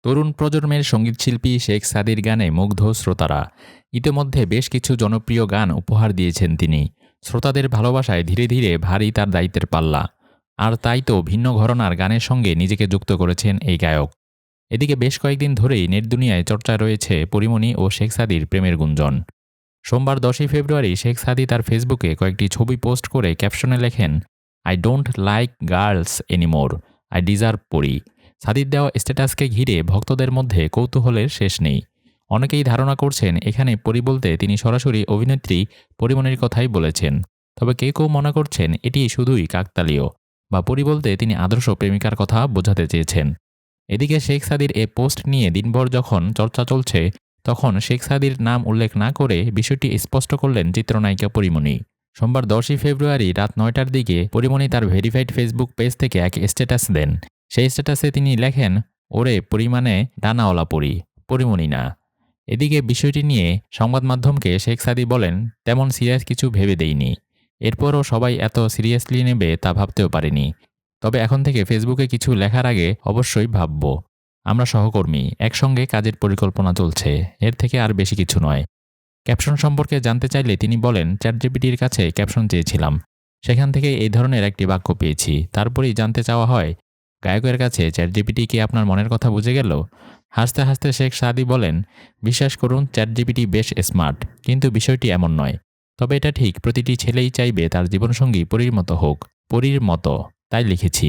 তরুণ প্রজন্মের সঙ্গীতশিল্পী শেখ সাদির গানে মুগ্ধ শ্রোতারা। ইতোমধ্যে বেশ কিছু জনপ্রিয় গান উপহার দিয়েছেন তিনি। শ্রোতাদের ভালোবাসায় ধীরে ধীরে ভারী তার দায়িত্বের পাল্লা। আর তাই তো ভিন্ন ঘরানার গানের সঙ্গে নিজেকে যুক্ত করেছেন এই গায়ক। এদিকে বেশ কয়েকদিন ধরেই নেট দুনিয়ায় চর্চায় রয়েছে পরীমণি ও শেখ সাদির প্রেমের গুঞ্জন। সোমবার 10ই ফেব্রুয়ারি শেখ সাদি তার ফেসবুকে কয়েকটি ছবি পোস্ট করে ক্যাপশনে লেখেন, I don't like girls anymore, I deserve পরি। সাদির দেওয়া স্ট্যাটাসকে ঘিরে ভক্তদের মধ্যে কৌতূহলের শেষ নেই। অনেকেই ধারণা করছেন এখানে পরি বলতে তিনি সরাসরি অভিনেত্রী পরীমণির কথাই বলেছেন। তবে কেউ কেউ মনে করছেন এটি শুধুই কাকতালীয়, বা পরি বলতে তিনি আদর্শ প্রেমিকার কথা বোঝাতে চেয়েছেন। এদিকে শেখ সাদির এ পোস্ট নিয়ে দিনভর যখন চর্চা চলছে, তখন শেখ সাদির নাম উল্লেখ না করে বিষয়টি স্পষ্ট করলেন চিত্রনায়িকা পরীমণি। সোমবার 10ই ফেব্রুয়ারি রাত 9টার দিকে পরীমণি তার ভেরিফাইড ফেসবুক পেজ থেকে এক স্ট্যাটাস দেন। সেই স্ট্যাটাসে তিনি লেখেন, ওরে পরিমাণে ডানাওয়ালা পরি, পরীমণি না। এদিকে বিষয়টি নিয়ে সংবাদ মাধ্যমকে শেখ সাদি বলেন, তেমন সিরিয়াস কিছু ভেবে দেইনি। এরপরও সবাই এত সিরিয়াসলি নেবে তা ভাবতেও পারিনি। তবে এখন থেকে ফেসবুকে কিছু লেখার আগে অবশ্যই ভাবব। আমরা সহকর্মী, একসঙ্গে কাজের পরিকল্পনা চলছে, এর থেকে আর বেশি কিছু নয়। ক্যাপশন সম্পর্কে জানতে চাইলে তিনি বলেন, চ্যাটজিপিটির কাছে ক্যাপশন চেয়েছিলাম, সেখান থেকে এই ধরনের একটি বাক্য পেয়েছি। তারপরেই জানতে চাওয়া হয়, গায়কের কাছে চ্যাটজিপিটি কি আপনার মনের কথা বুঝে গেল? হাসতে হাসতে শেখ সাদি বলেন, বিশ্বাস করুন চ্যাটজিপিটি বেশ স্মার্ট, কিন্তু বিষয়টি এমন নয়। তবে এটা ঠিক, প্রতিটি ছেলেই চাইবে তার জীবনসঙ্গী পরীর মতো হোক, পরীর মতো, তাই লিখেছি।